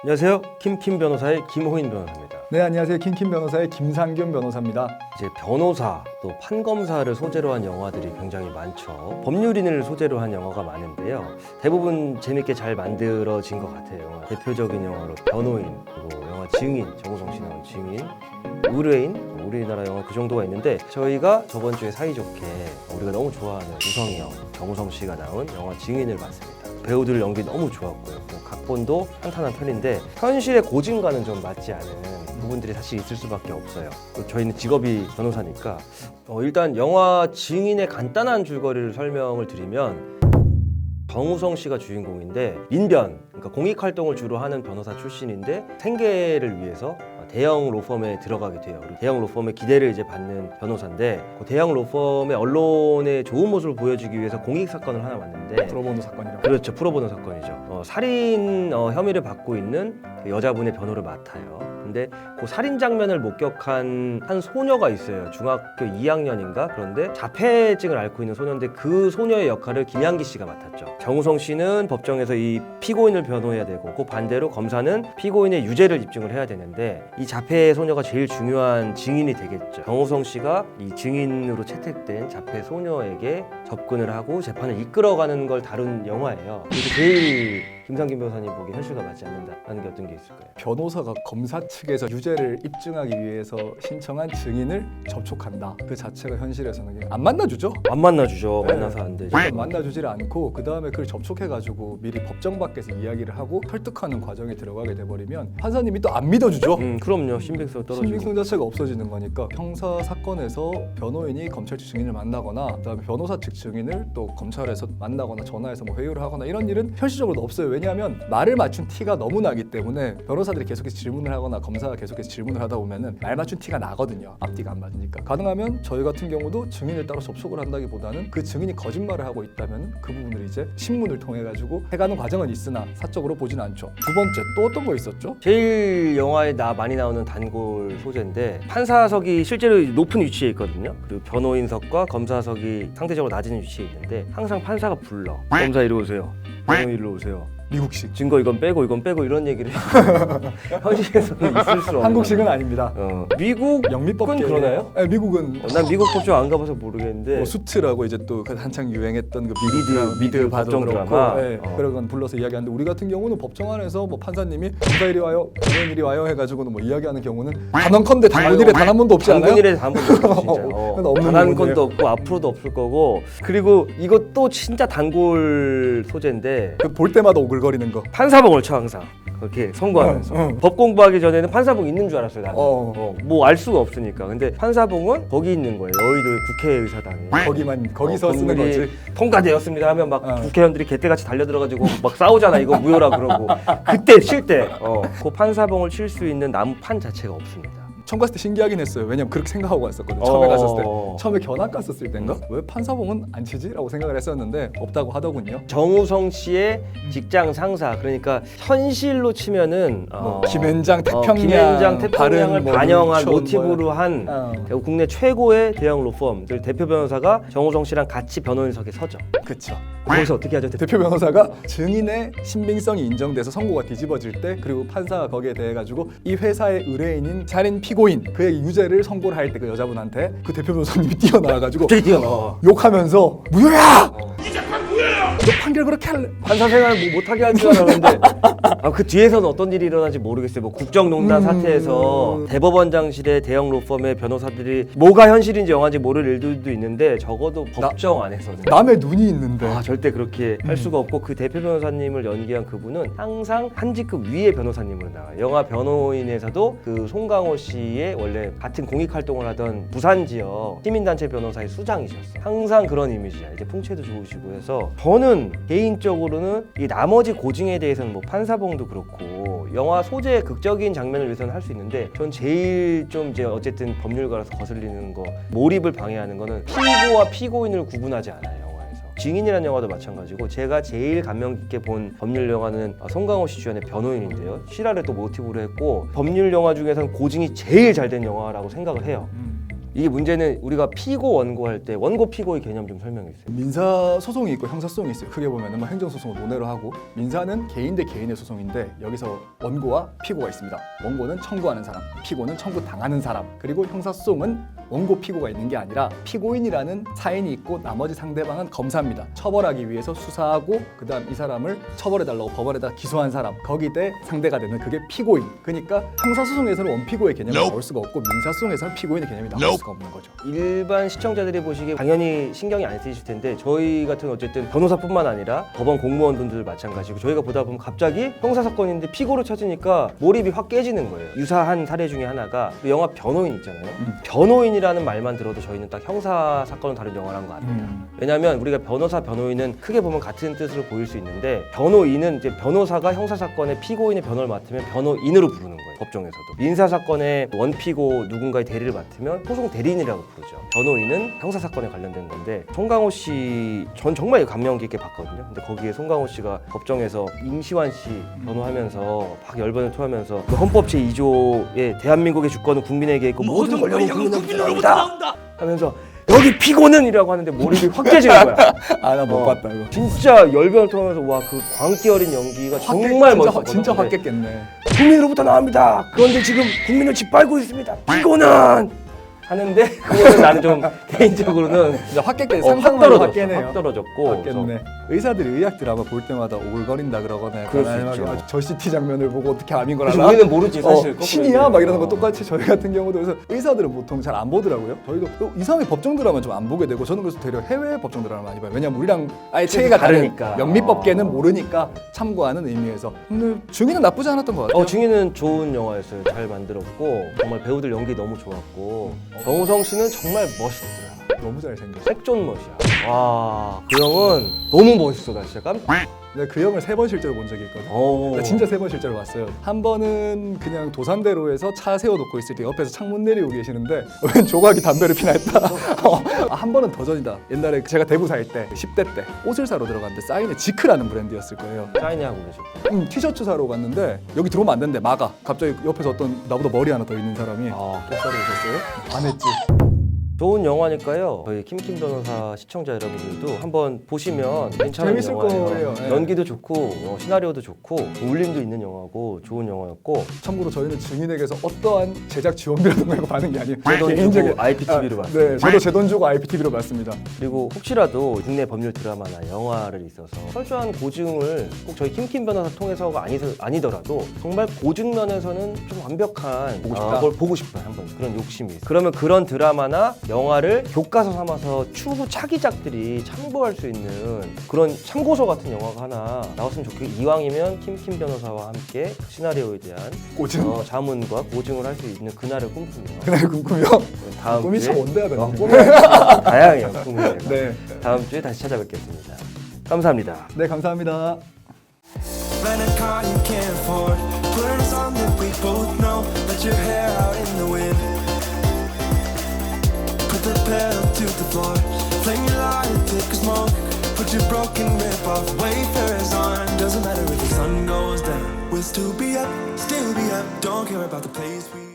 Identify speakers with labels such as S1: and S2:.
S1: 안녕하세요. 킴킴 변호사의 김호인 변호사입니다.
S2: 네, 안녕하세요. 킴킴 변호사의 김상균 변호사입니다.
S1: 이제 변호사 또 판검사를 소재로 한 영화들이 굉장히 많죠. 법률인을 소재로 한 영화가 많은데요. 대부분 재밌게 잘 만들어진 것 같아요. 대표적인 영화로 변호인, 그리고 영화 증인, 정우성 씨 나온 증인, 의뢰인, 우리나라 영화 그 정도가 있는데 저희가 저번 주에 사이좋게 우리가 너무 좋아하는 우성이 형, 정우성 씨가 나온 영화 증인을 봤습니다. 배우들 연기 너무 좋았고요. 뭐 각본도 탄탄한 편인데 현실의 고증과는 좀 맞지 않은 부분들이 사실 있을 수밖에 없어요. 또 저희는 직업이 변호사니까 일단 영화 증인의 간단한 줄거리를 설명을 드리면 정우성 씨가 주인공인데 민변, 그러니까 공익활동을 주로 하는 변호사 출신인데 생계를 위해서 대형 로펌에 들어가게 돼요. 대형 로펌의 기대를 이제 받는 변호사인데 그 대형 로펌의 언론에 좋은 모습을 보여주기 위해서 공익 사건을 하나 맡는데
S2: 프로보노 사건이라고.
S1: 그렇죠. 풀어보는 사건이죠. 살인 혐의를 받고 있는 그 여자분의 변호를 맡아요. 근데 그 살인 장면을 목격한 한 소녀가 있어요. 중학교 2학년인가? 그런데 자폐증을 앓고 있는 소녀인데 그 소녀의 역할을 김양기 씨가 맡았죠. 정우성 씨는 법정에서 이 피고인을 변호해야 되고 그 반대로 검사는 피고인의 유죄를 입증을 해야 되는데 이 자폐 소녀가 제일 중요한 증인이 되겠죠. 정우성 씨가 이 증인으로 채택된 자폐 소녀에게 접근을 하고 재판을 이끌어가는 걸 다룬 영화예요. 그래서 제일 김상균 변호사님 보기 현실과 맞지 않는다는 게 어떤 게 있을까요?
S2: 변호사가 검사 측에서 유죄를 입증하기 위해서 신청한 증인을 접촉한다. 그 자체가 현실에서는 안 만나주죠.
S1: 안 만나주죠.
S2: 네.
S1: 만나서 안 되죠.
S2: 일단 만나주지를 않고 그 다음에 그걸 접촉해가지고 미리 법정 밖에서 이야기를 하고 설득하는 과정에 들어가게 돼버리면 판사님이 또 안 믿어주죠.
S1: 그럼요. 신빙성 떨어지고.
S2: 신빙성 자체가 없어지는 거니까 형사 사건에서 변호인이 검찰 측 증인을 만나거나 그다음에 변호사 측 증인을 또 검찰에서 만나거나 전화해서 뭐 회유를 하거나 이런 일은 현실적으로 없어요. 왜냐하면 말을 맞춘 티가 너무 나기 때문에 변호사들이 계속해서 질문을 하거나 검사가 계속해서 질문을 하다 보면은 말 맞춘 티가 나거든요. 앞뒤가 안 맞으니까. 가능하면 저희 같은 경우도 증인을 따로 접촉을 한다기보다는 그 증인이 거짓말을 하고 있다면 그 부분을 이제 신문을 통해 가지고 해가는 과정은 있으나 사적으로 보진 않죠. 두 번째 또 어떤 거 있었죠?
S1: 제일 영화에 많이 나오는 단골 소재인데 판사석이 실제로 높은 위치에 있거든요. 그리고 변호인석과 검사석이 상대적으로 낮은 위치에 있는데 항상 판사가 불러. 검사 이리 오세요. 변호인 이리 오세요.
S2: 미국식.
S1: 증거 이건 빼고 이런 얘기를 해요. 현실에서는 있을 수 없는.
S2: 한국식은 아닙니다.
S1: 미국
S2: 영미법계
S1: 그러나요?
S2: 네, 미국은
S1: 난 미국 법정 안 가봐서 모르겠는데
S2: 뭐 수트라고 이제 또 한창 유행했던 그
S1: 미드
S2: 바도
S1: 법정
S2: 그렇고
S1: 드라마.
S2: 네, 그런 건 불러서 이야기하는데 우리 같은 경우는 법정 안에서 뭐 판사님이 검사 이리 와요, 변호인 이리 와요 해가지고는 뭐 이야기하는 경우는 단언컨대 단군일에 단 한 번도 없지 않아요?
S1: 단군일에 단 한 번도 없어 진짜.
S2: 그건 없는
S1: 단 한
S2: 부분이에요.
S1: 건도 없고 앞으로도 없을 거고. 그리고 이것도 진짜 단골 소재인데
S2: 그 볼 때마다 오글거리는 거.
S1: 판사봉을 쳐 항상 그렇게 선고하면서 법 공부하기 전에는 판사봉 있는 줄 알았어요 나는. 뭐 알 수가 없으니까. 근데 판사봉은 거기 있는 거예요. 여의도 국회의사당에
S2: 거기서 쓰는 거지.
S1: 통과되었습니다 하면 막 국회의원들이 개떼같이 달려들어가지고 막 싸우잖아. 이거 무효라 그러고 그때 칠 때 그 판사봉을 칠 수 있는 나무판 자체가 없습니다.
S2: 처음 갔을 때 신기하긴 했어요. 왜냐면 그렇게 생각하고 갔었거든요. 처음에 갔었을 때. 처음에 견학 갔었을 때인가? 왜 판사봉은 안 치지? 라고 생각을 했었는데 없다고 하더군요.
S1: 정우성 씨의 직장 상사, 그러니까 현실로 치면은
S2: 김앤장 태평양,
S1: 김앤장 태평양을
S2: 뭐
S1: 반영한
S2: 뭐
S1: 모티브로 한 국내 최고의 대형 로펌들 대표 변호사가 정우성 씨랑 같이 변호인석에 서죠.
S2: 그렇죠.
S1: 거기서 어떻게 하죠?
S2: 대표 변호사가 증인의 신빙성이 인정돼서 선고가 뒤집어질 때, 그리고 판사가 거기에 대해 가지고 이 회사의 의뢰인인 살인 피고인 그의 유죄를 선고를 할 때 그 여자분한테 그 대표 변호사님이 뛰어나와 가지고 욕하면서 무효야! 이 재판 무효야! 너 판결 그렇게 할래?
S1: 판사 생활 뭐 못하게 할 줄 알았는데 그 뒤에서는 어떤 일이 일어나는지 모르겠어요. 뭐 국정농단 사태에서 대법원장실의 대형 로펌의 변호사들이 뭐가 현실인지 영화인지 모를 일들도 있는데 적어도 법정 안에서는
S2: 남의 눈이 있는데
S1: 절대 그렇게 할 수가 없고, 그 대표 변호사님을 연기한 그분은 항상 한 직급 위의 변호사님으로 나와요. 영화 변호인에서도 그 송강호 씨의 원래 같은 공익 활동을 하던 부산 지역 시민단체 변호사의 수장이셨어요. 항상 그런 이미지야. 이제 풍채도 좋으시고 해서 저는 개인적으로는 이 나머지 고증에 대해서는 뭐 판사봉도 그렇고 영화 소재의 극적인 장면을 위해서는 할 수 있는데 전 제일 좀 이제 어쨌든 법률가라서 거슬리는 거, 몰입을 방해하는 거는 피고와 피고인을 구분하지 않아요. 증인이라는 영화도 마찬가지고 제가 제일 감명 깊게 본 법률 영화는 송강호 씨 주연의 변호인인데요. 실화를 또 모티브로 했고 법률 영화 중에서는 고증이 제일 잘 된 영화라고 생각을 해요. 이게 문제는 우리가 피고 원고 할 때 원고 피고의 개념 좀 설명해 주세요.
S2: 민사 소송이 있고 형사 소송이 있어요. 크게 보면은 뭐 행정 소송을 논외로 하고 민사는 개인 대 개인의 소송인데 여기서 원고와 피고가 있습니다. 원고는 청구하는 사람, 피고는 청구 당하는 사람. 그리고 형사 소송은 원고 피고가 있는 게 아니라 피고인이라는 사인이 있고 나머지 상대방은 검사입니다. 처벌하기 위해서 수사하고 그다음 이 사람을 처벌해달라고 법원에다 기소한 사람 거기 대 상대가 되는 그게 피고인. 그러니까 형사소송에서는 원피고의 개념이 나올 수가 없고 민사소송에서는 피고인의 개념이 나올 수가 없는 거죠.
S1: 일반 시청자들이 보시기에 당연히 신경이 안 쓰이실 텐데 저희 같은 어쨌든 변호사뿐만 아니라 법원 공무원분들 마찬가지고 저희가 보다 보면 갑자기 형사사건인데 피고로 찾으니까 몰입이 확 깨지는 거예요. 유사한 사례 중에 하나가 그 영화 변호인 있잖아요. 변호인이라는 말만 들어도 저희는 딱 형사사건을 다룬 영화라는 거 압니다. 왜냐하면 우리가 변호사, 변호인은 크게 보면 같은 뜻으로 보일 수 있는데 변호인은 이제 변호사가 형사사건의 피고인의 변호를 맡으면 변호인으로 부르는 거예요. 법정에서도. 민사사건의 원피고 누군가의 대리를 맡으면 소송 대리인이라고 부르죠. 변호인은 형사사건에 관련된 건데 송강호 씨 전 정말 감명 깊게 봤거든요. 근데 거기에 송강호 씨가 법정에서 임시완 씨 변호하면서 막 열변을 토하면서 그 헌법 제2조의 대한민국의 주권은 국민에게 있고 모든 권력은 국민으로부터 하면서 여기 피고는이라고 하는데 몰입이 확 깨지는 거야.
S2: 아 나 못 봤다 이거.
S1: 진짜 열변을 토하면서 와 그 광기 어린 연기가 정말 멋있었거든요.
S2: 진짜 확 깼겠네.
S1: 국민으로부터 나옵니다. 그런데 지금 국민을 짓밟고 있습니다. 피고는 하는데 그거는 나는 좀 개인적으로는
S2: 진짜 확 깼겠네.
S1: 확
S2: 상상만
S1: 떨어졌어.
S2: 확 깨네요.
S1: 확 떨어졌고
S2: 확 깼네. 의사들이 의학 드라마 볼 때마다 오글거린다 그러거나
S1: 그럴 수
S2: 약간
S1: 있죠.
S2: 저 CT 장면을 보고 어떻게 암인 걸
S1: 그래서
S2: 알아?
S1: 우리는 모르지 사실.
S2: 신이야 막 이러는 거 똑같이 저희 같은 경우도 그래서 의사들은 보통 잘 안 보더라고요. 저희도 또 이상하게 법정 드라마 좀 안 보게 되고 저는 그래서 되려 해외 법정 드라마 많이 봐요. 왜냐면 우리랑 아예 체계가
S1: 다르니까.
S2: 다른 영미법계는 모르니까 참고하는 의미에서. 근데 중의는 나쁘지 않았던 것 같아요.
S1: 중이는 좋은 영화였어요. 잘 만들었고 정말 배우들 연기 너무 좋았고 정우성 씨는 정말 멋있더라.
S2: 너무 잘생겼어.
S1: 색존 멋이야. 와, 그 형은 너무 멋있어. 나 진짜 깜짝.
S2: 내가 그 형을 3번 실제로 본 적이 있거든. 나 진짜 3번 실제로 봤어요. 한 번은 그냥 도산대로에서 차 세워놓고 있을 때 옆에서 창문 내리고 계시는데 웬 조각이 담배를 피나 했다. 한 번은 더 전이다. 옛날에 제가 대구 살 때 10대 때 옷을 사러 들어갔는데 사인에 지크라는 브랜드였을 거예요.
S1: 사인하고 계셨고.
S2: 티셔츠 사러 갔는데 여기 들어오면 안 된대. 막아. 갑자기 옆에서 어떤 나보다 머리 하나 더 있는 사람이 꼭 사러 오셨어요? 안 했지.
S1: 좋은 영화니까요. 저희 킴킴 변호사 시청자 여러분들도 한번 보시면 괜찮은
S2: 재밌을
S1: 영화예요.
S2: 거예요. 네.
S1: 연기도 좋고 시나리오도 좋고 울림도 있는 영화고 좋은 영화였고
S2: 참고로 저희는 증인에게서 어떠한 제작 지원비라든가 이거 받은 게 아니에요.
S1: 제 돈 주고 IPTV로 봤습니다.
S2: 네, 저도 제 돈 주고 IPTV로 봤습니다.
S1: 그리고 혹시라도 국내 법률 드라마나 영화를 있어서 철저한 고증을 꼭 저희 킴킴 변호사 통해서가 아니더라도 정말 고증 면에서는 좀 완벽한
S2: 보고 싶다.
S1: 걸 보고 싶어요. 한번 그런 욕심이 있어요. 그러면 그런 드라마나 영화를 교과서 삼아서 추후 차기작들이 참고할 수 있는 그런 참고서 같은 영화가 하나 나왔으면 좋겠고 이왕이면 킴킴 변호사와 함께 시나리오에 대한
S2: 고증?
S1: 자문과 고증을 할 수 있는 그날을 꿈꾸며
S2: 그날 꿈꾸며
S1: 다음
S2: 꿈이
S1: 주에
S2: 참 온대야 되나?
S1: 꿈이 다양해요. 꿈이
S2: 네.
S1: 다음 주에 다시 찾아뵙겠습니다. 감사합니다.
S2: 네, 감사합니다.
S3: Rent a car you can't afford. Put on a song that we both know. Let your hair out in the wind. Put the pedal to the floor. Flame your light, take a smoke. Put your broken rib off. Wafers on. Doesn't matter if the sun goes down. We'll still be up, still be up. Don't care about the place we